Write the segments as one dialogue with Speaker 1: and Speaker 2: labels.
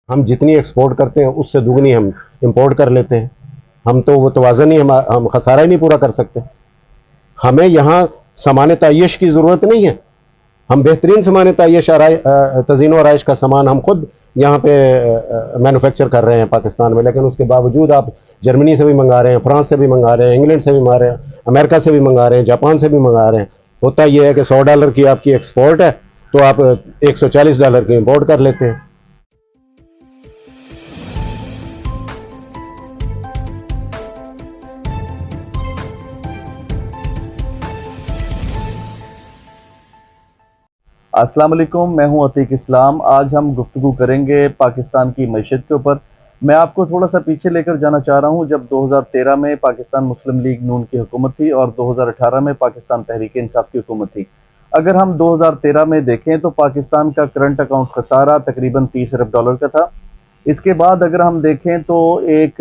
Speaker 1: हम जितनी एक्सपोर्ट करते हैं उससे दुगनी हम इंपोर्ट कर लेते हैं। हम तो वो तवाज़न ही हम खसारा ही नहीं पूरा कर सकते। हमें यहाँ सामान तय्यश की ज़रूरत नहीं है। हम बेहतरीन सामान तय्यश तज़ीन व आराइश का सामान हम खुद यहाँ पे मैन्युफैक्चर कर रहे हैं पाकिस्तान में, लेकिन उसके बावजूद आप जर्मनी से भी मंगा रहे हैं, फ्रांस से भी मंगा रहे हैं, इंग्लैंड से भी मंगा रहे हैं, अमेरिका से भी मंगा रहे हैं, जापान से भी मंगा रहे हैं। होता यह है कि $100 की आपकी एक्सपोर्ट है तो आप $140 की इंपोर्ट कर लेते हैं।
Speaker 2: अस्सलाम वालेकुम, मैं हूं अतीक इस्लाम। आज हम गुफ्तगू करेंगे पाकिस्तान की मईशत के ऊपर। मैं आपको थोड़ा सा पीछे लेकर जाना चाह रहा हूं, जब 2013 में पाकिस्तान मुस्लिम लीग नून की हुकूमत थी और 2018 में पाकिस्तान तहरीक इंसाफ की हुकूमत थी। अगर हम 2013 में देखें तो पाकिस्तान का करंट अकाउंट खसारा तकरीबन $30 अरब का था। इसके बाद अगर हम देखें तो एक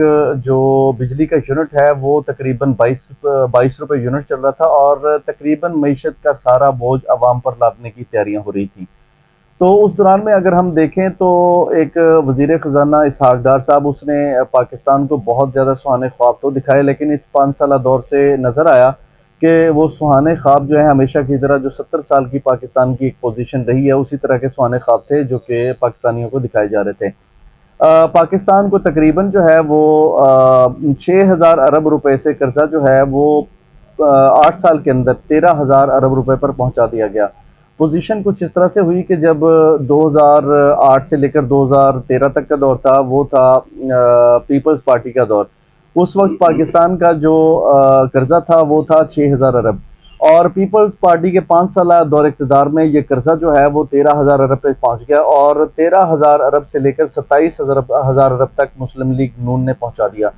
Speaker 2: जो बिजली का यूनिट है वो तकरीबन 22 रुपये यूनिट चल रहा था और तकरीबन मईशत का सारा बोझ अवाम पर लादने की तैयारियां हो रही थी। तो उस दौरान में अगर हम देखें तो एक वजीर खजाना इसहाक डार साहब, उसने पाकिस्तान को बहुत ज़्यादा सुहाने ख्वाब तो दिखाए, लेकिन इस 5 साल दौर से नज़र आया कि वो सुहाने ख्वाब जो है हमेशा की तरह जो 70 साल की पाकिस्तान की एक पोजीशन रही है उसी तरह के सुहाने ख्वाब थे जो कि पाकिस्तानियों को दिखाए जा रहे थे। पाकिस्तान को तकरीबन जो है वो 6,000 अरब रुपए से कर्जा जो है वो 8 साल के अंदर 13,000 अरब रुपए पर पहुंचा दिया गया। पोजीशन कुछ इस तरह से हुई कि जब 2008 से लेकर 2013 तक का दौर था, वो था पीपल्स पार्टी का दौर। उस वक्त पाकिस्तान का जो कर्जा था वो था 6,000 अरब और पीपल्स पार्टी के 5 साल दौर इक़्तिदार में ये कर्जा जो है वो 13,000 अरब पे पहुंच गया और 13,000 अरब से लेकर 27,000 अरब तक मुस्लिम लीग नून ने पहुंचा दिया।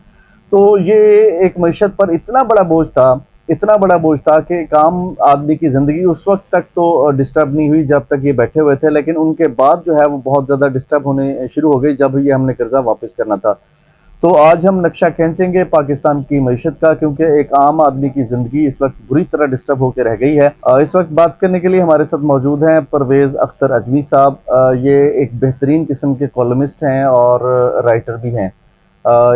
Speaker 2: तो ये एक मईशत पर इतना बड़ा बोझ था कि एक आम आदमी की ज़िंदगी उस वक्त तक तो डिस्टर्ब नहीं हुई जब तक ये बैठे हुए थे, लेकिन उनके बाद जो है वो बहुत ज़्यादा डिस्टर्ब होने शुरू हो गई जब ये हमने कर्जा वापस करना था। तो आज हम नक्शा खींचेंगे पाकिस्तान की मईशत का, क्योंकि एक आम आदमी की ज़िंदगी इस वक्त बुरी तरह डिस्टर्ब होकर रह गई है। इस वक्त बात करने के लिए हमारे साथ मौजूद हैं परवेज़ अख्तर अजमी साहब। ये एक बेहतरीन किस्म के कॉलमिस्ट हैं और राइटर भी हैं।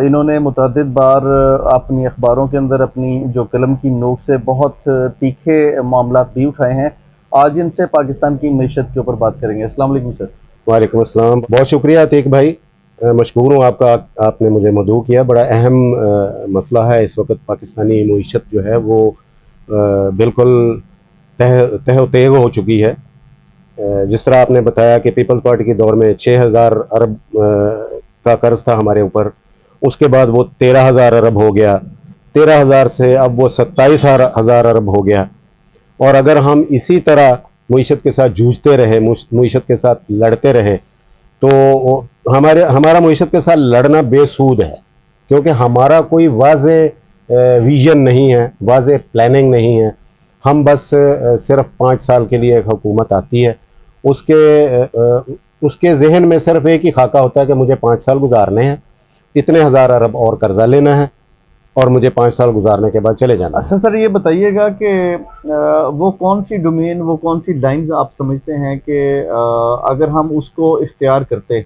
Speaker 2: इन्होंने मुतअद्दिद बार अपनी अखबारों के अंदर अपनी जो कलम की नोक से बहुत तीखे मामला भी उठाए हैं। आज इनसे पाकिस्तान की मईशत के ऊपर बात करेंगे। अस्सलाम वालेकुम सर।
Speaker 1: वालेकुम अस्सलाम। बहुत शुक्रिया अतीक भाई, मशकूर हूँ आपका, आपने मुझे मदऊ किया। बड़ा अहम मसला है इस वक्त। पाकिस्तानी मईशत जो है वो बिल्कुल तह तेग हो चुकी है। जिस तरह आपने बताया कि पीपल्स पार्टी के दौर में 6,000 अरब का कर्ज था हमारे ऊपर, उसके बाद वो 13,000 अरब हो गया, 13,000 से अब वो 27,000 अरब हो गया। और अगर हम इसी तरह मईशत के साथ जूझते रहे, मईशत के साथ लड़ते रहे, तो हमारा मईशत के साथ लड़ना बेसूद है, क्योंकि हमारा कोई वाज़े विजन नहीं है, वाज़े प्लानिंग नहीं है। हम बस सिर्फ 5 साल के लिए एक हुकूमत आती है, उसके जहन में सिर्फ एक ही खाका होता है कि मुझे 5 साल गुजारने हैं, इतने हज़ार अरब और कर्जा लेना है और मुझे 5 साल गुजारने के बाद चले जाना।
Speaker 2: अच्छा सर, ये बताइएगा कि वो कौन सी डोमेन, वो कौन सी लाइंस आप समझते हैं कि अगर हम उसको इख्तियार करते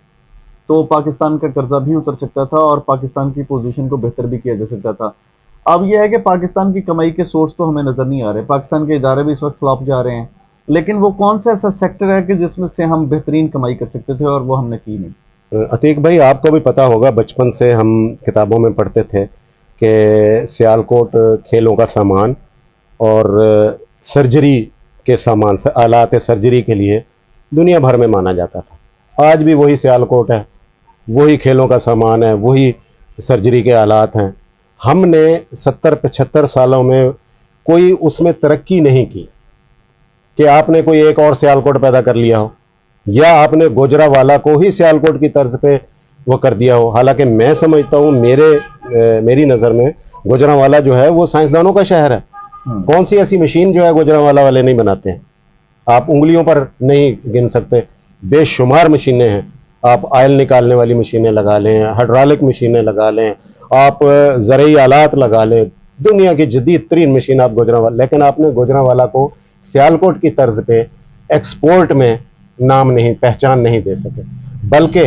Speaker 2: तो पाकिस्तान का कर्जा भी उतर सकता था और पाकिस्तान की पोजीशन को बेहतर भी किया जा सकता था। अब यह है कि पाकिस्तान की कमाई के सोर्स तो हमें नज़र नहीं आ रहे, पाकिस्तान के इदारे भी इस वक्त फ्लॉप जा रहे हैं, लेकिन वो कौन सा ऐसा सेक्टर है कि जिसमें से हम बेहतरीन कमाई कर सकते थे और वो हमने की नहीं।
Speaker 1: अतीक भाई, आपको भी पता होगा, बचपन से हम किताबों में पढ़ते थे कि सियालकोट खेलों का सामान और सर्जरी के सामान से आलात सर्जरी के लिए दुनिया भर में माना जाता था। आज भी वही सियालकोट है, वही खेलों का सामान है, वही सर्जरी के आलात हैं। हमने 70-75 सालों में कोई उसमें तरक्की नहीं की कि आपने कोई एक और सियालकोट पैदा कर लिया हो या आपने गुजरावाला को ही सियालकोट की तर्ज पे वो कर दिया हो। हालांकि मैं समझता हूँ, मेरी नज़र में गुजरावाला जो है वो साइंसदानों का शहर है। कौन सी ऐसी मशीन जो है गुजरावाला वाले नहीं बनाते हैं, आप उंगलियों पर नहीं गिन सकते, बेशुमार मशीनें हैं। आप ऑयल निकालने वाली मशीनें लगा लें, हाइड्रोलिक मशीनें लगा लें, आप ज़रई आलात लगा लें, दुनिया की जदीद तरीन मशीन आप गुजरावाला, लेकिन आपने गुजरावाला को सियालकोट की तर्ज पे एक्सपोर्ट में नाम नहीं, पहचान नहीं दे सके। बल्कि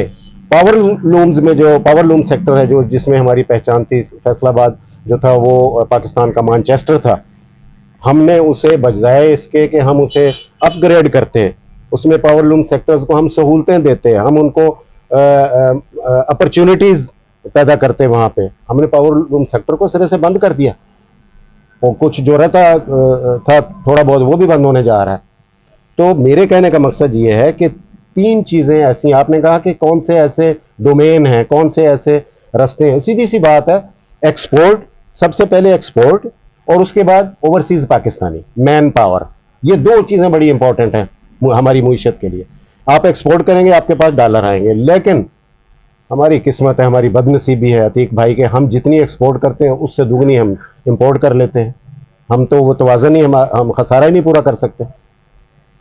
Speaker 1: पावर लूम्स में जो पावर लूम सेक्टर है, जो जिसमें हमारी पहचान थी, फैसलाबाद जो था वो पाकिस्तान का मैनचेस्टर था, हमने उसे बजाय इसके कि हम उसे अपग्रेड करते हैं, उसमें पावर लूम सेक्टर्स को हम सहूलतें देते हैं, हम उनको अपॉर्चुनिटीज पैदा करते हैं। वहां पे हमने पावर लूम सेक्टर को सिरे से बंद कर दिया, और कुछ जो रहता था थोड़ा बहुत वो भी बंद होने जा रहा है। तो मेरे कहने का मकसद ये है कि तीन चीजें ऐसी, आपने कहा कि कौन से ऐसे डोमेन हैं, कौन से ऐसे रास्ते हैं, सीधी सी बात है, एक्सपोर्ट, सबसे पहले एक्सपोर्ट, और उसके बाद ओवरसीज पाकिस्तानी मैन पावर। ये दो चीजें बड़ी इंपॉर्टेंट हैं हमारी मुईशत के लिए। आप एक्सपोर्ट करेंगे, आपके पास डॉलर आएंगे, लेकिन हमारी किस्मत है, हमारी बदनसीबी है अतीक भाई के हम जितनी एक्सपोर्ट करते हैं उससे दुगनी हम इंपोर्ट कर लेते हैं। हम तो वो तवाज़न ही, हम खसारा ही नहीं पूरा कर सकते।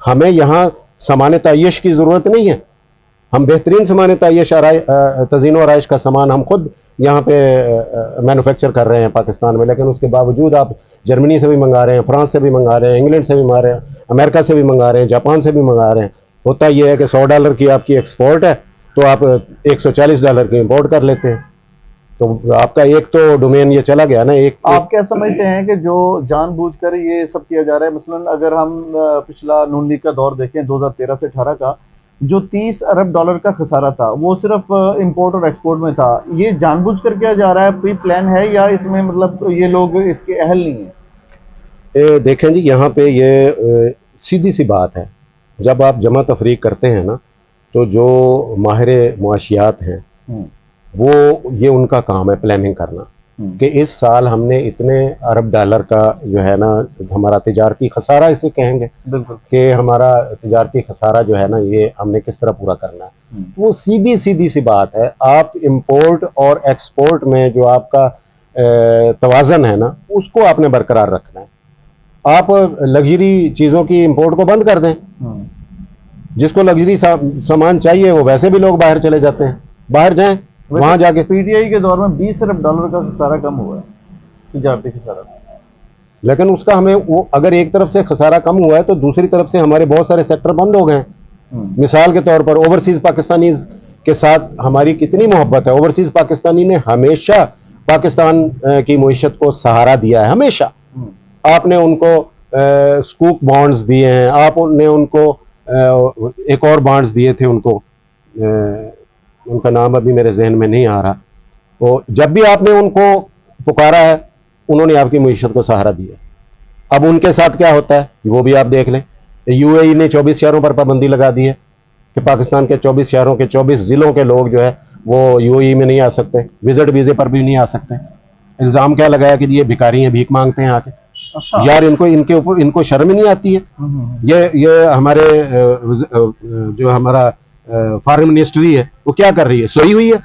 Speaker 1: हमें यहाँ सामान तयश की ज़रूरत नहीं है, हम बेहतरीन सामान तयश तज़ीन और आयश का सामान हम खुद यहाँ पे मैन्युफैक्चर कर रहे हैं पाकिस्तान में, लेकिन उसके बावजूद आप जर्मनी से भी मंगा रहे हैं, फ्रांस से भी मंगा रहे हैं, इंग्लैंड से भी मंगा रहे हैं, अमेरिका से भी मंगा रहे हैं, जापान से भी मंगा रहे हैं। होता यह है कि $100 की आपकी एक्सपोर्ट है तो आप $140 की इंपोर्ट कर लेते हैं। तो आपका एक तो डोमेन ये चला गया ना। एक
Speaker 2: आप क्या समझते हैं कि जो जानबूझकर ये सब किया जा रहा है, मसलन अगर हम पिछला नून लीग का दौर देखें 2013 से 18 का, जो $30 अरब का खसारा था वो सिर्फ इंपोर्ट और एक्सपोर्ट में था, ये जानबूझकर किया जा रहा है, प्री प्लान है, या इसमें मतलब ये लोग इसके अहल नहीं है?
Speaker 1: देखें जी, यहाँ पे ये सीधी सी बात है, जब आप जमा तफरीक करते हैं ना, तो जो माहिर मुआशियात हैं वो, ये उनका काम है प्लानिंग करना कि इस साल हमने इतने $अरब का जो है ना हमारा तिजारती खसारा इसे कहेंगे कि हमारा तिजारती खसारा जो है ना ये हमने किस तरह पूरा करना है। वो सीधी सी बात है। आप इंपोर्ट और एक्सपोर्ट में जो आपका तवाज़न है ना उसको आपने बरकरार रखना है। आप लग्जरी चीज़ों की इंपोर्ट को बंद कर दें, जिसको लग्जरी सामान चाहिए वो वैसे भी लोग बाहर चले जाते हैं, बाहर जाएं, वहां जाके।
Speaker 2: पीटीआई के दौर में $20 अरब का खसारा कम हुआ है, तिजारती खसारा,
Speaker 1: लेकिन उसका हमें वो, अगर एक तरफ से खसारा कम हुआ है तो दूसरी तरफ से हमारे बहुत सारे सेक्टर बंद हो गए। मिसाल के तौर पर ओवरसीज पाकिस्तानीज के साथ हमारी कितनी मोहब्बत है। ओवरसीज पाकिस्तानी ने हमेशा पाकिस्तान की मुईशत को सहारा दिया है, हमेशा। आपने उनको स्कूक बॉन्ड्स दिए हैं, आपने उनको एक और बॉन्ड्स दिए थे उनको, उनका नाम अभी मेरे जहन में नहीं आ रहा। तो जब भी आपने उनको पुकारा है उन्होंने आपकी मुईशत को सहारा दिया। अब उनके साथ क्या होता है वो भी आप देख लें। यूएई ने 24 शहरों पर पाबंदी लगा दी है कि पाकिस्तान के 24 शहरों के 24 जिलों के लोग जो है वो यूएई में नहीं आ सकते, विजिट वीजे पर भी नहीं आ सकते। इल्जाम क्या लगाया कि ये भिखारी हैं, भीख मांगते हैं आके। अच्छा। यार इनको, इनके ऊपर इनको शर्म ही नहीं आती है। ये हमारे जो हमारा फॉरेन मिनिस्ट्री है वो क्या कर रही है, सोई हुई है।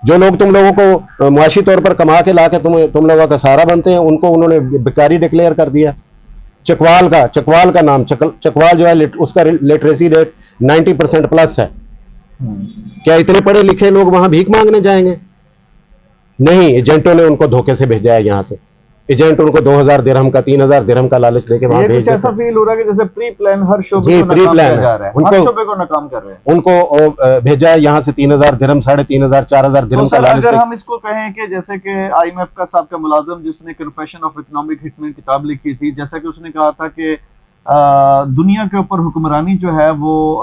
Speaker 1: जो लोग तुम लोगों को मुआशी तौर पर कमा के ला के तुम लोगों का सहारा बनते हैं, उनको उन्होंने भिखारी डिक्लेयर कर दिया। चकवाल का नाम, चकवाल जो है उसका लिटरेसी रेट 90% प्लस है। क्या इतने पढ़े लिखे लोग वहां भीख मांगने जाएंगे? नहीं, एजेंटों ने उनको धोखे से भेजा है। यहाँ से एजेंट उनको 2000 दिरहम का, 3000 दिरहम का लालच देके वहां भेज।
Speaker 2: ऐसा फील हो रहा है कि जैसे प्री प्लान हर शोबे को नाकाम किया जा रहा है, हर शोबे को नाकाम कर रहे हैं।
Speaker 1: उनको भेजा है यहाँ से 3000 दिरहम, 3500, 4000 दिरहम का लालच।
Speaker 2: अगर हम इसको कहें कि जैसे कि IMF का साबका मुलाजिम जिसने कन्फेशन ऑफ इकोनॉमिक हिटमैन किताब लिखी थी, जैसा कि उसने कहा था कि दुनिया के ऊपर हुक्मरानी जो है वो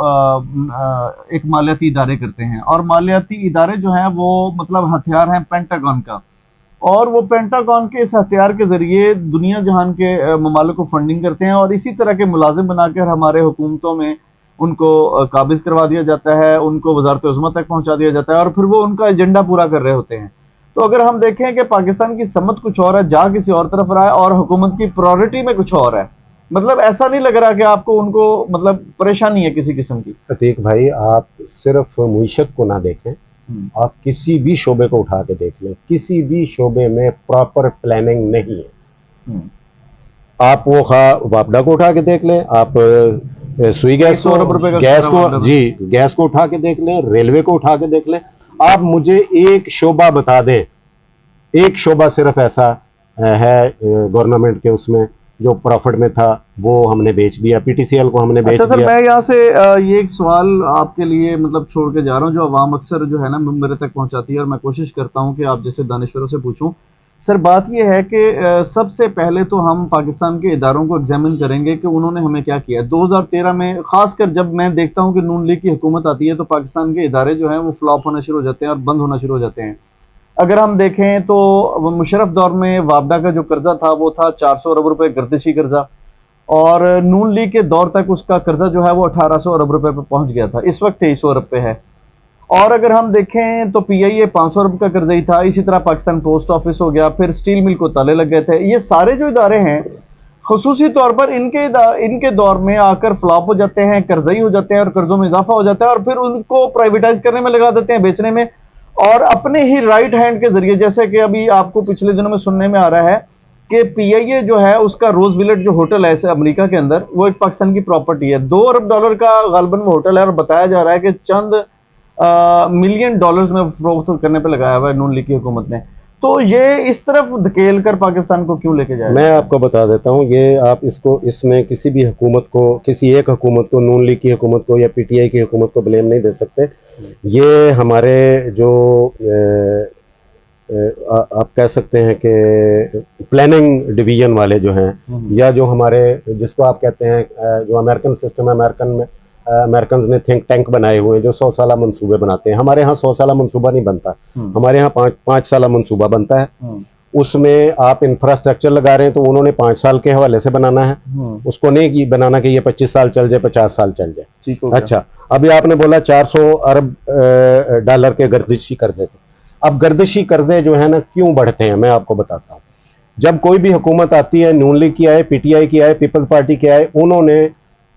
Speaker 2: एक मालियाती इदारे करते हैं, और मालियाती इदारे जो हैं वो मतलब हथियार हैं पेंटागन का, और वो पेंटागन के इस हथियार के जरिए दुनिया जहान के ममालिक को फंडिंग करते हैं, और इसी तरह के मुलाजिम बनाकर हमारे हुकूमतों में उनको काबिज करवा दिया जाता है, उनको वजारत उज़्मा तक पहुंचा दिया जाता है, और फिर वो उनका एजेंडा पूरा कर रहे होते हैं। तो अगर हम देखें कि पाकिस्तान की समत कुछ और है, जा किसी और तरफ रहा है, और हुकूमत की प्रायोरिटी में कुछ और है, मतलब ऐसा नहीं लग रहा कि आपको उनको मतलब परेशानी है किसी किस्म की?
Speaker 1: अतीक भाई, आप सिर्फ मुईशत को ना देखें, आप किसी भी शोबे को उठा के देख लें, किसी भी शोबे में प्रॉपर प्लानिंग नहीं है। आप वो वापडा को उठा के देख लें, आप सुई गैस को उठा के देख लें, रेलवे को उठा के देख लें। आप मुझे एक शोबा बता दें, एक शोबा सिर्फ ऐसा है गवर्नमेंट के उसमें जो प्रॉफिट में था वो हमने बेच दिया, PTCL को हमने बेच
Speaker 2: अच्छा सर,
Speaker 1: दिया।
Speaker 2: मैं यहाँ से ये एक सवाल आपके लिए मतलब छोड़ के जा रहा हूँ, जो आवाम अक्सर जो है ना मेरे तक पहुंचाती है, और मैं कोशिश करता हूँ कि आप जैसे दानिश्वरों से पूछूं। सर, बात ये है कि सबसे पहले तो हम पाकिस्तान के इदारों को एग्जामिन करेंगे कि उन्होंने हमें क्या किया। 2013 में खासकर जब मैं देखता हूँ कि नून लीग की हुकूमत आती है तो पाकिस्तान के इदारे जो हैं वो फ्लॉप होना शुरू हो जाते हैं और बंद होना शुरू हो जाते हैं। अगर हम देखें तो मुशर्रफ दौर में वापडा का जो कर्जा था वो था 400 अरब रुपए गर्दिशी कर्जा, और नून लीग के दौर तक उसका कर्जा जो है वो 1800 अरब रुपए पे पहुंच गया था। इस वक्त 2300 अरब पे है। और अगर हम देखें तो PIA 500 अरब का कर्जा ही था। इसी तरह पाकिस्तान पोस्ट ऑफिस हो गया, फिर स्टील मिल को ताले लग गए थे। ये सारे जो इदारे हैं खुसूसी तौर पर इनके दौर में आकर फ्लॉप हो जाते हैं, कर्जई हो जाते हैं और कर्जों में इजाफा हो जाता है, और फिर उनको प्राइवेटाइज करने में लगा देते हैं, बेचने में, और अपने ही राइट हैंड के जरिए, जैसे कि अभी आपको पिछले दिनों में सुनने में आ रहा है कि PIA जो है उसका रोज विलेट जो होटल है अमेरिका के अंदर, वो एक पाकिस्तान की प्रॉपर्टी है। $2 अरब का गालबन वो होटल है, और बताया जा रहा है कि चंद मिलियन डॉलर्स में फरोख्त करने पे लगाया हुआ है नून लीग की हुकूमत ने। तो ये इस तरफ धकेल कर पाकिस्तान को क्यों लेके जाए?
Speaker 1: मैं आपको बता देता हूँ, ये आप इसको इसमें किसी भी हुकूमत को, किसी एक हुकूमत को, नून लीग की हुकूमत को या PTI की हुकूमत को ब्लेम नहीं दे सकते। ये हमारे जो आप कह सकते हैं कि प्लानिंग डिवीजन वाले जो हैं, या जो हमारे, जिसको आप कहते हैं जो अमेरिकन सिस्टम है, अमेरिकन ने थिंक टैंक बनाए हुए हैं जो 100 साला मंसूबे बनाते हैं। हमारे यहाँ 100 साला मंसूबा नहीं बनता, हमारे यहाँ 5 साला मंसूबा बनता है। उसमें आप इंफ्रास्ट्रक्चर लगा रहे हैं तो उन्होंने 5 साल के हवाले से बनाना है, उसको नहीं बनाना कि ये 25 साल चल जाए, 50 साल चल जाए। अच्छा, अभी आपने बोला 400 अरब डॉलर के गर्दिशी कर्जे थे। अब गर्दिशी कर्जे जो है ना क्यों बढ़ते हैं, मैं आपको बताता हूँ। जब कोई भी हुकूमत आती है, नून लीग की आए, PTI की आए, पीपल्स पार्टी की आए, उन्होंने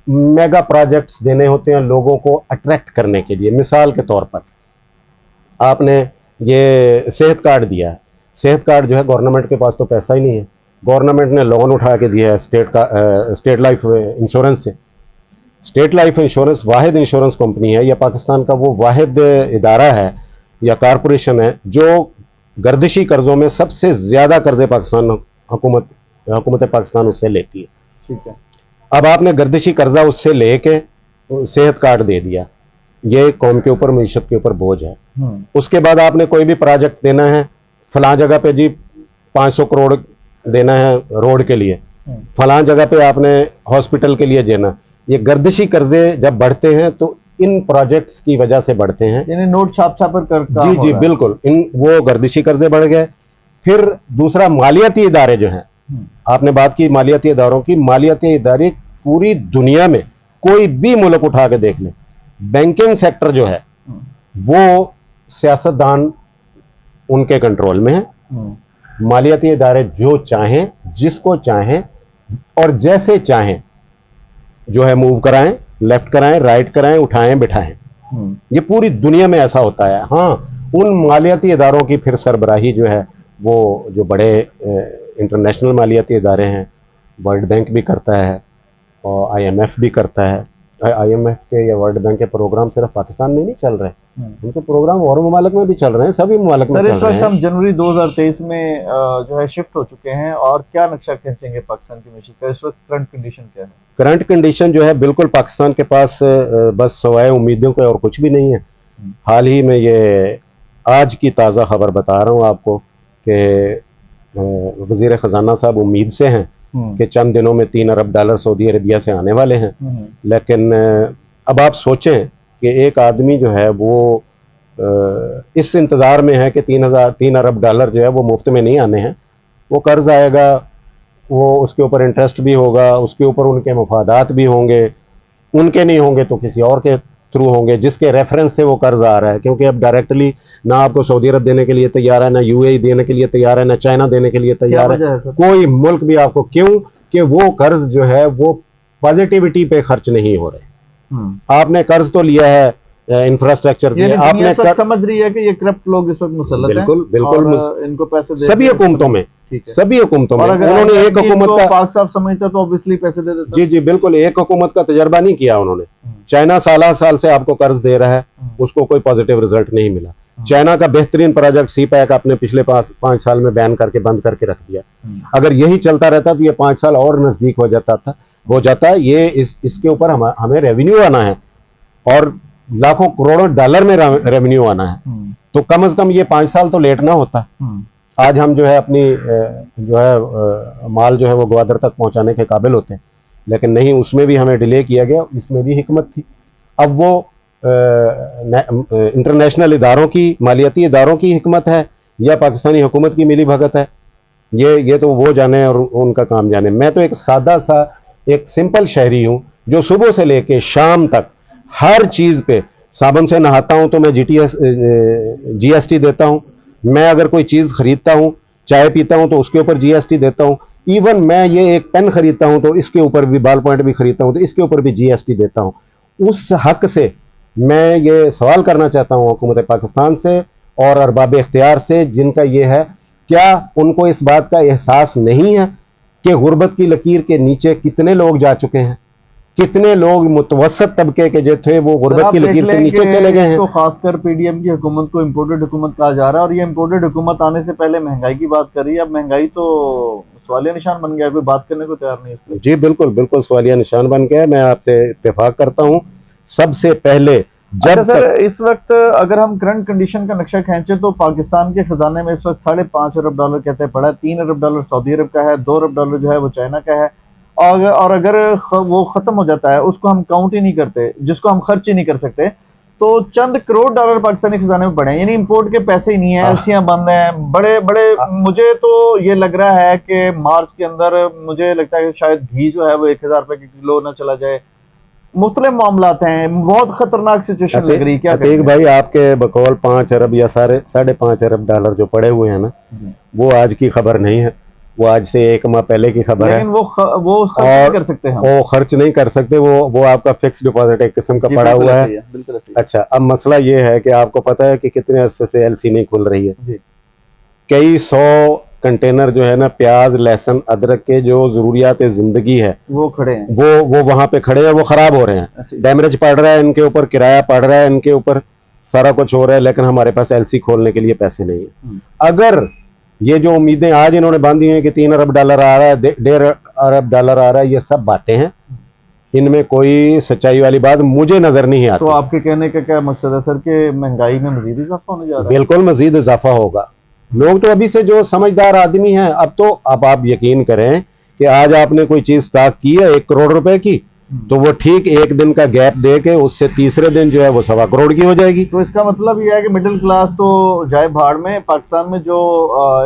Speaker 1: मेगा प्रोजेक्ट्स देने होते हैं लोगों को अट्रैक्ट करने के लिए। मिसाल के तौर पर आपने ये सेहत कार्ड दिया है, सेहत कार्ड जो है गवर्नमेंट के पास तो पैसा ही नहीं है, गवर्नमेंट ने लोन उठा के दिया है स्टेट लाइफ इंश्योरेंस से। स्टेट लाइफ इंश्योरेंस वाहिद इंश्योरेंस कंपनी है, या पाकिस्तान का वो वाहिद इदारा है या कारपोरेशन है जो गर्दिशी कर्जों में सबसे ज्यादा कर्जे पाकिस्तान हुकूमत पाकिस्तान उससे लेती है।
Speaker 2: ठीक है।
Speaker 1: अब आपने गर्दिशी कर्जा उससे लेके सेहत कार्ड दे दिया, ये कौम के ऊपर, मीशत के ऊपर बोझ है। उसके बाद आपने कोई भी प्रोजेक्ट देना है, फलां जगह पे जी 500 करोड़ देना है रोड के लिए, फलां जगह पे आपने हॉस्पिटल के लिए देना। ये गर्दिशी कर्जे जब बढ़ते हैं तो इन प्रोजेक्ट्स की वजह से बढ़ते हैं,
Speaker 2: यानी नोट छाप छाप कर
Speaker 1: जी जी बिल्कुल, इन वो गर्दिशी कर्जे बढ़ गए। फिर दूसरा मालियाती इदारे जो हैं, आपने बात की मालियाती इदारों की, मालियाती इदारे पूरी दुनिया में कोई भी मुल्क उठा के देख ले, बैंकिंग सेक्टर जो है वो सियासतदान उनके कंट्रोल में है। मालियाती इदारे जो चाहें, जिसको चाहें और जैसे चाहें जो है मूव कराएं, लेफ्ट कराएं, राइट कराएं, उठाएं, बिठाएं। ये पूरी दुनिया में ऐसा होता है। हाँ, उन मालियाती इदारों की फिर सरबराही जो है वो जो बड़े इंटरनेशनल मालियाती इदारे हैं, वर्ल्ड बैंक भी करता है और IMF भी करता है। IMF के या वर्ल्ड बैंक के प्रोग्राम सिर्फ पाकिस्तान में नहीं चल रहे, उनके प्रोग्राम और ममालिक में भी चल रहे हैं, सभी ममालिक में चल रहे हैं।
Speaker 2: सर, इस वक्त हम जनवरी 2023 में जो है शिफ्ट हो चुके हैं, और क्या नक्शा खींचेंगे पाकिस्तान की मीशत का? इस वक्त करंट कंडीशन क्या है?
Speaker 1: करंट कंडीशन जो है बिल्कुल पाकिस्तान के पास बस सवाए उम्मीदों के और कुछ भी नहीं है। हाल ही में ये आज की ताज़ा खबर बता रहा हूँ आपको कि वज़ीर ख़जाना साहब उम्मीद से हैं कि चंद दिनों में 3 अरब डॉलर सऊदी अरबिया से आने वाले हैं। लेकिन अब आप सोचें कि एक आदमी जो है वो इस इंतज़ार में है कि 3 अरब डॉलर जो है वो मुफ्त में नहीं आने हैं, वो कर्ज आएगा, वो उसके ऊपर इंटरेस्ट भी होगा, उसके ऊपर उनके मफादात भी होंगे, उनके नहीं होंगे तो किसी और के थ्रू होंगे जिसके रेफरेंस से वो कर्ज आ रहा है। क्योंकि अब डायरेक्टली ना आपको सऊदी अरब देने के लिए तैयार है, ना UAE देने के लिए तैयार है, ना चाइना देने के लिए तैयार है, कोई मुल्क भी आपको। क्यों कि वो कर्ज जो है वो पॉजिटिविटी पे खर्च नहीं हो रहे। आपने कर्ज तो लिया है इंफ्रास्ट्रक्चर के, आपने
Speaker 2: समझ रही है कि ये करप्ट लोग इस वक्त मुसल्लत हैं,
Speaker 1: बिल्कुल बिल्कुल,
Speaker 2: इनको पैसे
Speaker 1: सभी हुकूमतों में, सभी हुकूमतों में। उन्होंने एक हुकूमत का
Speaker 2: पाक साहब समझता तो ऑब्वियसली पैसे दे देता।
Speaker 1: जी जी बिल्कुल, एक हुकूमत का तजर्बा नहीं किया उन्होंने। चाइना साल से आपको कर्ज दे रहा है, उसको कोई पॉजिटिव रिजल्ट नहीं मिला। चाइना का बेहतरीन प्रोजेक्ट CPEC आपने पिछले 5 साल में बैन करके बंद करके रख दिया। अगर यही चलता रहता तो ये 5 साल और नजदीक हो जाता था। हो जाता है। ये इसके ऊपर हमें रेवेन्यू आना है और लाखों करोड़ों डॉलर में रेवेन्यू आना है। तो कम से कम ये 5 साल तो लेट ना होता। आज हम जो है अपनी जो है माल जो है वो ग्वादर तक पहुंचाने के काबिल होते हैं, लेकिन नहीं, उसमें भी हमें डिले किया गया। इसमें भी हिकमत थी। अब वो इंटरनेशनल इदारों की, मालियाती इदारों की हिकमत है या पाकिस्तानी हुकूमत की मिली भगत है, ये तो वो जाने और उनका काम जाने। मैं तो एक सादा सा एक सिंपल शहरी हूं जो सुबह से लेके शाम तक हर चीज पे, साबुन से नहाता हूं तो मैं जीएसटी देता हूं। मैं अगर कोई चीज खरीदता हूं, चाय पीता हूं तो उसके ऊपर जीएसटी देता हूं। इवन मैं ये एक पेन खरीदता हूं तो इसके ऊपर भी, बाल पॉइंट भी खरीदता हूं तो इसके ऊपर भी जीएसटी देता हूं। उस हक से मैं ये सवाल करना चाहता हूं हुकूमत पाकिस्तान से और अरबाब इख्तियार से, जिनका ये है, क्या उनको इस बात का एहसास नहीं है कि गुर्बत की लकीर के नीचे कितने लोग जा चुके हैं, कितने लोग मुतवसत तबके के जो थे वो गुर्बत की लकीर से नीचे चले गए हैं।
Speaker 2: तो खासकर पीडीएम की हुकूमत को इम्पोर्टेड हुकूमत कहा जा रहा है, और ये इम्पोर्टेड हुकूमत आने से पहले महंगाई की बात कर रही है। अब महंगाई तो सवालिया निशान बन गया, कोई बात करने को तैयार नहीं है।
Speaker 1: जी बिल्कुल बिल्कुल सवालिया निशान बन गया है। मैं आपसे इत्तेफाक करता हूं। सबसे पहले
Speaker 2: अच्छा सर, इस वक्त अगर हम करंट कंडीशन का नक्शा खींचे तो पाकिस्तान के खजाने में इस वक्त $5.5 अरब कहते हैं पड़ा है। $3 अरब सऊदी अरब का है, $2 अरब जो है वो चाइना का है। और अगर वो खत्म हो जाता है, उसको हम काउंट ही नहीं करते, जिसको हम खर्च ही नहीं कर सकते, तो चंद करोड़ डॉलर पाकिस्तानी खजाने में पड़े हैं। यानी इंपोर्ट के पैसे ही नहीं है, एलसियां बंद हैं बड़े बड़े। मुझे तो ये लग रहा है कि मार्च के अंदर मुझे लगता है कि शायद घी जो है वो 1000 रुपए के किलो ना चला जाए। मुख्तलिफ मामलात हैं, बहुत खतरनाक सिचुएशन लग रही है। क्या
Speaker 1: अतीक भाई, आपके बकौल 5 अरब या $5.5 अरब जो पड़े हुए हैं ना, वो आज की खबर नहीं है, वो आज से 1 माह पहले की खबर है।
Speaker 2: लेकिन वो खर्च नहीं कर सकते हम।
Speaker 1: वो खर्च नहीं कर सकते, वो आपका फिक्स डिपॉजिट एक किस्म का पड़ा हुआ है। अच्छा, अब मसला ये है कि आपको पता है कि कितने अरसे से एलसी नहीं खुल रही है। कई 100 कंटेनर जो है ना, प्याज, लहसुन, अदरक के जो जरूरियात जिंदगी है, वो खड़े हैं, वो वहां पे खड़े हैं, वो खराब हो रहे हैं। डैमेज पड़ रहा है इनके ऊपर, किराया पड़ रहा है इनके ऊपर, सारा कुछ हो रहा है, लेकिन हमारे पास एलसी खोलने के लिए पैसे नहीं है। अगर ये जो उम्मीदें आज इन्होंने बांधी हैं कि $3 अरब आ रहा है, $1.5 अरब आ रहा है, ये सब बातें हैं, इनमें कोई सच्चाई वाली बात मुझे नजर नहीं आती।
Speaker 2: तो आपके कहने का क्या मकसद है सर कि महंगाई में मजीद इजाफा होने जा रहा है?
Speaker 1: बिल्कुल मजीद इजाफा होगा। लोग तो अभी से जो समझदार आदमी हैं, अब आप यकीन करें कि आज आपने कोई चीज स्टॉक की है 1 करोड़ रुपए की, तो वो ठीक 1 दिन का गैप दे के उससे तीसरे दिन जो है वो 1.25 करोड़ की हो जाएगी।
Speaker 2: तो इसका मतलब यह है कि मिडिल क्लास तो जाए भाड़ में, पाकिस्तान में जो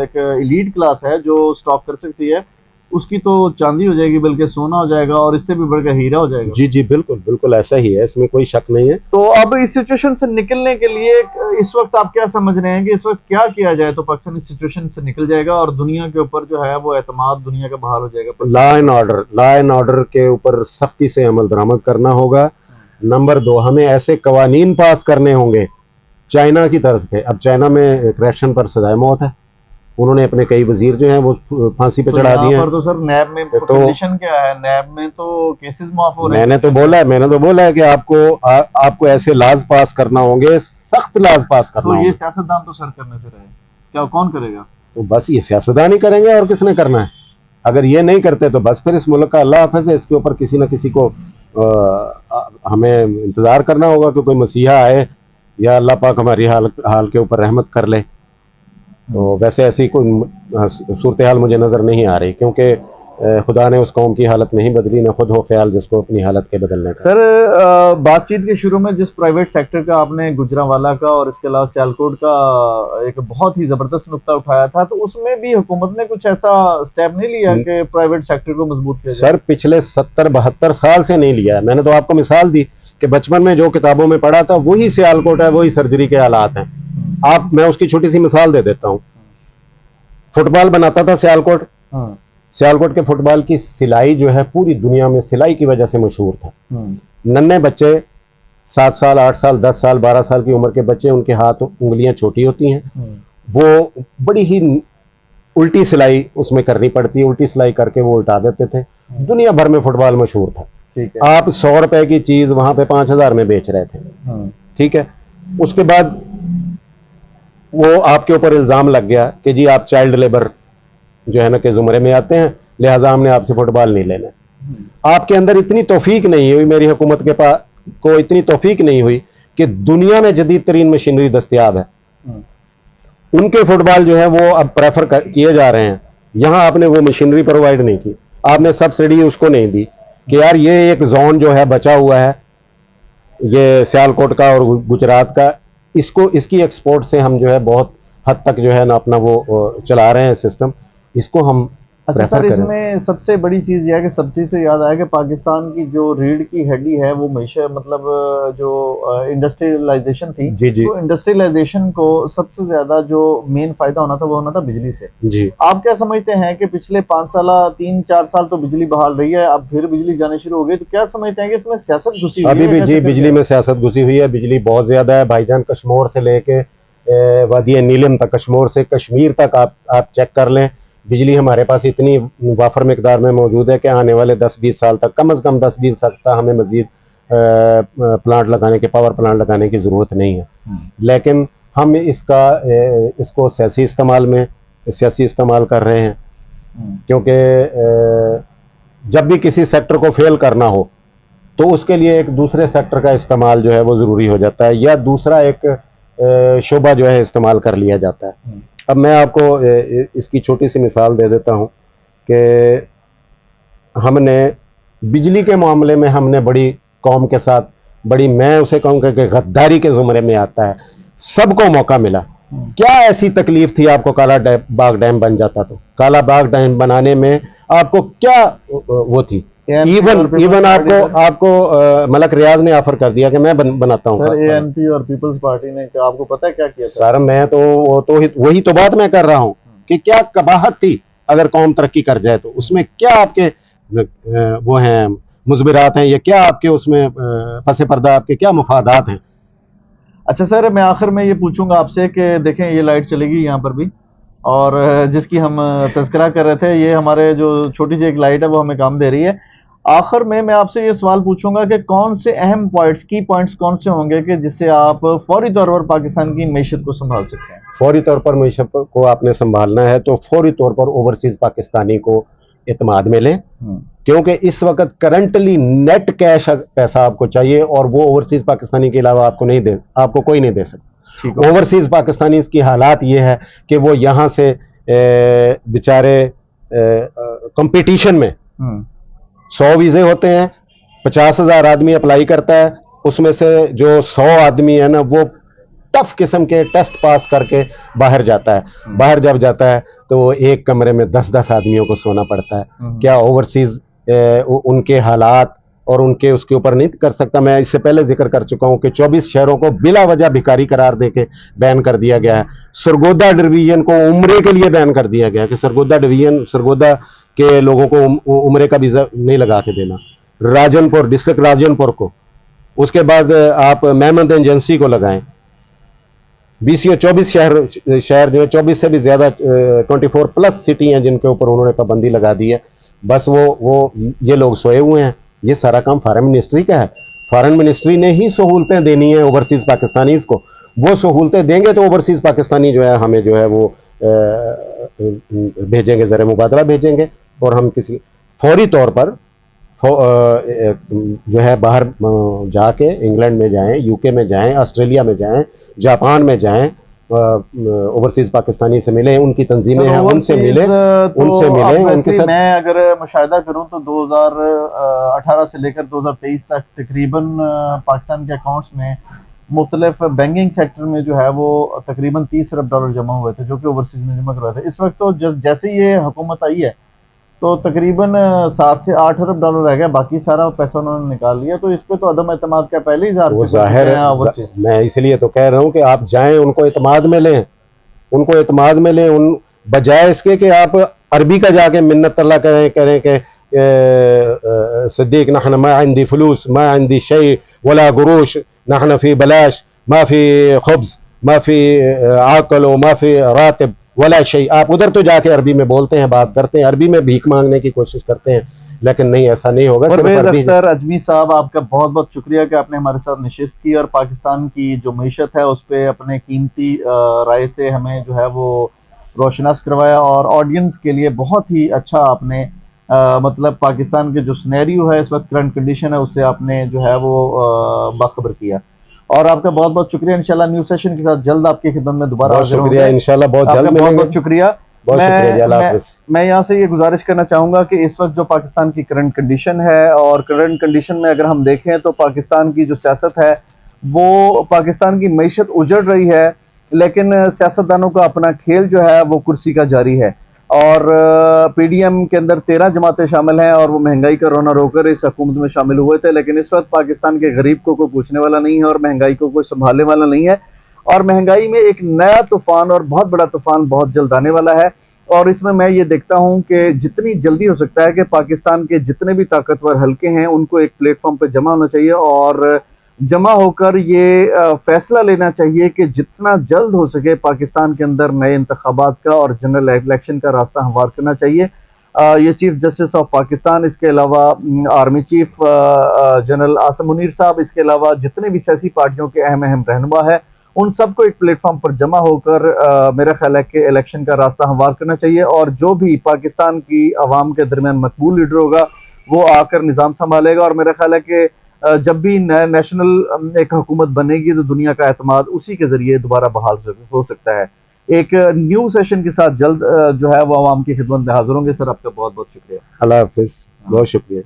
Speaker 2: एक एलीट क्लास है जो स्टॉक कर सकती है, उसकी तो चांदी हो जाएगी, बल्कि सोना हो जाएगा, और इससे भी बढ़कर हीरा हो जाएगा।
Speaker 1: जी जी बिल्कुल बिल्कुल ऐसा ही है, इसमें कोई शक नहीं है।
Speaker 2: तो अब इस सिचुएशन से निकलने के लिए इस वक्त आप क्या समझ रहे हैं कि इस वक्त क्या किया जाए तो पाकिस्तान इस सिचुएशन से निकल जाएगा और दुनिया के ऊपर जो है वो एतमाद दुनिया का बहाल हो जाएगा?
Speaker 1: लॉ एंड ऑर्डर के ऊपर सख्ती से अमल दरामद करना होगा। नंबर 2, हमें ऐसे कवानीन पास करने होंगे चाइना की तरफ पे। अब चाइना में करप्शन पर सजाए मौत है, उन्होंने अपने कई वजीर जो हैं वो फांसी पे चढ़ा दिए हैं।
Speaker 2: तो सर नैब में कंडीशन क्या है? नैब में तो केसेस माफ हो रहे हैं।
Speaker 1: मैंने तो बोला है कि आपको ऐसे लाज पास करना होंगे, सख्त लाज पास करना होंगे।
Speaker 2: ये सियासतदान तो सर करने से रहे, क्या कौन करेगा?
Speaker 1: तो बस ये सियासतदान ही करेंगे, और किसने करना है? अगर ये नहीं करते तो बस फिर इस मुल्क का अल्लाह हाफ़िज़ है। इसके ऊपर किसी न किसी को हमें इंतजार करना होगा कि कोई मसीहा आए या अल्लाह पाक हमारी हाल के ऊपर रहमत कर ले। तो वैसे ऐसी कोई सूरत हाल मुझे नज़र नहीं आ रही, क्योंकि खुदा ने उस कौम की हालत नहीं बदली, न खुद हो ख्याल जिसको अपनी हालत के बदलने का।
Speaker 2: सर बातचीत के शुरू में जिस प्राइवेट सेक्टर का आपने गुजरांवाला का और इसके अलावा सियालकोट का एक बहुत ही ज़बरदस्त नुक्ता उठाया था, तो उसमें भी हुकूमत ने कुछ ऐसा स्टेप नहीं लिया कि प्राइवेट सेक्टर को मजबूत किया जाए?
Speaker 1: सर पिछले 70-72 साल से नहीं लिया है। मैंने तो आपको मिसाल दी कि बचपन में जो किताबों में पढ़ा था वही सियालकोट है, वही सर्जरी के हालात हैं। मैं उसकी छोटी सी मिसाल दे देता हूँ। फुटबॉल बनाता था सियालकोट। सियालकोट के फुटबॉल की सिलाई जो है पूरी दुनिया में सिलाई की वजह से मशहूर था। नन्हे बच्चे 7 साल 8 साल 10 साल 12 साल की उम्र के बच्चे, उनके हाथ उंगलियां छोटी होती हैं, वो बड़ी ही उल्टी सिलाई उसमें करनी पड़ती है, उल्टी सिलाई करके वो उल्टा देते थे। दुनिया भर में फुटबॉल मशहूर था। आप 100 रुपए की चीज वहां पे 5000 में बेच रहे थे। ठीक है, उसके बाद वो आपके ऊपर इल्जाम लग गया कि जी आप चाइल्ड लेबर जो है ना के जुमरे में आते हैं, लिहाजा हमने आपसे फुटबॉल नहीं लेना। आपके अंदर इतनी तौफीक नहीं हुई, मेरी हुकूमत के पास को इतनी तौफीक नहीं हुई कि दुनिया में जदीद तरीन मशीनरी दस्तियाब है, उनके फुटबॉल जो है वो अब प्रेफर किए जा रहे हैं। यहाँ आपने वो मशीनरी प्रोवाइड नहीं की, आपने सब्सिडी उसको नहीं दी कि यार ये एक जोन जो है बचा हुआ है, ये सियालकोट का और गुजरात का, इसको इसकी एक्सपोर्ट से हम जो है बहुत हद तक जो है ना अपना वो चला रहे हैं सिस्टम, इसको हम
Speaker 2: अच्छा
Speaker 1: प्रेफर
Speaker 2: सर,
Speaker 1: करें।
Speaker 2: इसमें सबसे बड़ी चीज़ यह है कि सब्जी से याद आया कि पाकिस्तान की जो रीढ़ की हड्डी है वो हमेशा मतलब जो इंडस्ट्रियलाइजेशन थी,
Speaker 1: जी जी
Speaker 2: तो इंडस्ट्रियलाइजेशन को सबसे ज़्यादा जो मेन फायदा होना था वो होना था बिजली से।
Speaker 1: जी।
Speaker 2: आप क्या समझते हैं कि पिछले 5 साल 3-4 साल तो बिजली बहाल रही है, अब फिर बिजली जानी शुरू हो गई, तो क्या समझते हैं कि इसमें सियासत घुसी हुई
Speaker 1: अभी
Speaker 2: है
Speaker 1: भी
Speaker 2: या
Speaker 1: जी
Speaker 2: कैसे करके
Speaker 1: बिजली
Speaker 2: है?
Speaker 1: में सियासत घुसी हुई है, बिजली बहुत ज्यादा है भाईजान, कश्मीर से लेके वादी नीलम तक, कश्मीर से कश्मीर तक आप चेक कर लें, बिजली हमारे पास इतनी वाफर मकदार में मौजूद है कि आने वाले 10-20 साल तक, कम से कम 10-20 साल तक हमें मजीद प्लांट लगाने के, पावर प्लांट लगाने की ज़रूरत नहीं है। लेकिन हम इसको सियासी इस्तेमाल कर रहे हैं, क्योंकि जब भी किसी सेक्टर को फेल करना हो तो उसके लिए एक दूसरे सेक्टर का इस्तेमाल जो है वो ज़रूरी हो जाता है, या दूसरा एक शोबा जो है इस्तेमाल कर लिया जाता है। अब मैं आपको इसकी छोटी सी मिसाल दे देता हूँ कि हमने बिजली के मामले में हमने बड़ी कौम के साथ बड़ी, मैं उसे कहूँगा कि गद्दारी के ज़ुमरे में आता है, सबको मौका मिला। क्या ऐसी तकलीफ थी आपको काला बाग डैम बन जाता तो? काला बाग डैम बनाने में आपको क्या वो थी? इवन आपको मलक रियाज ने ऑफर कर दिया कि मैं बनाता हूँ।
Speaker 2: सर एएनपी और पीपल्स पार्टी ने आपको पता है क्या किया था?
Speaker 1: सर मैं तो वही तो बात मैं कर रहा हूँ कि क्या कबाहत थी, अगर कौम तरक्की कर जाए तो उसमें क्या आपके वो हैं मुजबिरात हैं, या क्या आपके उसमें पसे पर्दा आपके क्या मुफादात हैं?
Speaker 2: अच्छा सर, मैं आखिर में ये पूछूंगा आपसे कि देखें ये लाइट चलेगी यहाँ पर भी, और जिसकी हम तज़किरा कर रहे थे, ये हमारे जो छोटी सी एक लाइट है वो हमें काम दे रही है। आखिर में मैं आपसे ये सवाल पूछूंगा कि कौन से अहम पॉइंट्स, की पॉइंट्स कौन से होंगे कि जिससे आप फौरी तौर पर पाकिस्तान की मैशत को संभाल सकते हैं?
Speaker 1: फौरी तौर पर मैशत को आपने संभालना है तो फौरी तौर पर ओवरसीज पाकिस्तानी को एतमाद में लें, क्योंकि इस वक्त करंटली नेट कैश पैसा आपको चाहिए और वो ओवरसीज पाकिस्तानी के अलावा आपको कोई नहीं दे सकता। ओवरसीज पाकिस्तानी की हालात ये है कि वो यहाँ से बेचारे कंपटीशन में 100 वीजे होते हैं, 50,000 आदमी अप्लाई करता है, उसमें से जो 100 आदमी है ना वो टफ किस्म के टेस्ट पास करके बाहर जाता है। बाहर जब जाता है तो वो एक कमरे में 10-10 आदमियों को सोना पड़ता है। क्या ओवरसीज उनके हालात और उनके उसके ऊपर नहीं कर सकता? मैं इससे पहले जिक्र कर चुका हूं कि 24 शहरों को बिला वजह भिखारी करार देके बैन कर दिया गया है। सरगोदा डिवीजन को उम्रे के लिए बैन कर दिया गया कि सरगोदा के लोगों को उम्रे का वीजा नहीं लगा के देना। राजनपुर डिस्ट्रिक्ट राजनपुर को, उसके बाद आप मेहमद एजेंसी को लगाएं। 20 या 24 शहर जो है, 24 से भी ज्यादा 24 प्लस सिटी हैं जिनके ऊपर उन्होंने पाबंदी लगा दी है। बस वो ये लोग सोए हुए हैं। ये सारा काम फॉरेन मिनिस्ट्री का है। फॉरेन मिनिस्ट्री ने ही सहूलतें देनी है ओवरसीज पाकिस्तानीज को। वो सहूलतें देंगे तो ओवरसीज पाकिस्तानी जो है हमें जो है वो भेजेंगे, ज़र मुबादला भेजेंगे, और हम किसी फौरी तौर पर जो है बाहर जाके इंग्लैंड में जाएं, यूके में जाएं, ऑस्ट्रेलिया में जाएं, जापान में जाएं, ओवरसीज पाकिस्तानी से मिले, उनकी तंजीमें हैं उनसे मिले, उनके साथ।
Speaker 2: मैं अगर मुशाहिदा करूं तो 2018 से लेकर 2023 तक तकरीबन पाकिस्तान के अकाउंट्स में मुख्तलिफ बैंकिंग सेक्टर में जो है वो तकरीबन $30 अरब जमा हुए थे, जो कि ओवरसीज में जमा करवाए थे। इस वक्त तो जैसे ये हुकूमत आई है तो तकरीबन 7 से 8 अरब डॉलर रह गया, बाकी सारा पैसा उन्होंने निकाल लिया। तो इस पे तो अदम एतमाद का पहले ही
Speaker 1: ज़ाहिर है। मैं इसलिए तो कह रहा हूँ कि आप जाएं, उनको एतमाद में लें, उन बजाय इसके कि आप अरबी का जाके मिन्नत तल्ला करें कि सिद्दीक नहन मा इंदी फलूस मा इंदी शै वला गुरूश नहन फी बलाश मा फी खुब्ज मा फी आकल मा फी रातिब वला शै। आप उधर तो जाके अरबी में बोलते हैं, बात करते हैं, अरबी में भीख मांगने की कोशिश करते हैं, लेकिन नहीं, ऐसा नहीं होगा।
Speaker 2: परवेज़ अख्तर अजमी साहब, आपका बहुत बहुत शुक्रिया कि आपने हमारे साथ नशिस्त की और पाकिस्तान की जो मईशत है उस पर अपने कीमती राय से हमें जो है वो रोशनास करवाया, और ऑडियंस के लिए बहुत ही अच्छा आपने मतलब पाकिस्तान के जो सिनेरियो है इस वक्त, करंट कंडीशन है, उससे आपने जो है वो बाखबर किया। और आपका बहुत बहुत शुक्रिया। इंशाल्लाह न्यू सेशन के साथ जल्द आपकी खिदमत में दोबारा
Speaker 1: बहुत
Speaker 2: हाजिर
Speaker 1: शुक्रिया,
Speaker 2: होंगे।
Speaker 1: इंशाल्लाह बहुत
Speaker 2: आपका
Speaker 1: जल्द
Speaker 2: बहुत
Speaker 1: मिलेंगे।
Speaker 2: बहुत शुक्रिया।
Speaker 1: बहुत शुक्रिया जी, अल्लाह
Speaker 2: मैं
Speaker 1: हाफिज।
Speaker 2: मैं यहाँ से ये गुजारिश करना चाहूँगा कि इस वक्त जो पाकिस्तान की करंट कंडीशन है, और करंट कंडीशन में अगर हम देखें तो पाकिस्तान की जो सियासत है वो, पाकिस्तान की मईशत उजड़ रही है, लेकिन सियासतदानों का अपना खेल जो है वो कुर्सी का जारी है। और पीडीएम के अंदर 13 जमातें शामिल हैं और वो महंगाई का रोना रोकर इस हुकूमत में शामिल हुए थे, लेकिन इस वक्त पाकिस्तान के गरीब को कोई पूछने वाला नहीं है और महंगाई को कोई संभालने वाला नहीं है। और महंगाई में एक नया तूफान और बहुत बड़ा तूफान बहुत जल्द आने वाला है। और इसमें मैं ये देखता हूं कि जितनी जल्दी हो सकता है कि पाकिस्तान के जितने भी ताकतवर हलके हैं उनको एक प्लेटफॉर्म पर जमा होना चाहिए, और जमा होकर ये फैसला लेना चाहिए कि जितना जल्द हो सके पाकिस्तान के अंदर नए इंतखाबात का और जनरल इलेक्शन का रास्ता हमवार करना चाहिए। ये चीफ जस्टिस ऑफ पाकिस्तान, इसके अलावा army chief general Asim Munir sahab, इसके अलावा जितने भी सियासी पार्टियों के अहम अहम रहनुमा है, उन सबको एक प्लेटफॉर्म पर जमा होकर मेरा ख्याल है कि इलेक्शन का रास्ता हमवार करना चाहिए। और जो भी पाकिस्तान की आवाम के दरमियान मकबूल लीडर होगा वो आकर निज़ाम संभालेगा। और मेरा ख्याल है कि जब भी नेशनल एक हुकूमत बनेगी तो दुनिया का एतमाद उसी के जरिए दोबारा बहाल हो सकता है। एक न्यू सेशन के साथ जल्द जो है वो आवाम की खिदमत में हाजिर होंगे। सर आपका बहुत बहुत शुक्रिया।
Speaker 1: अल्लाह हाफिज, बहुत शुक्रिया।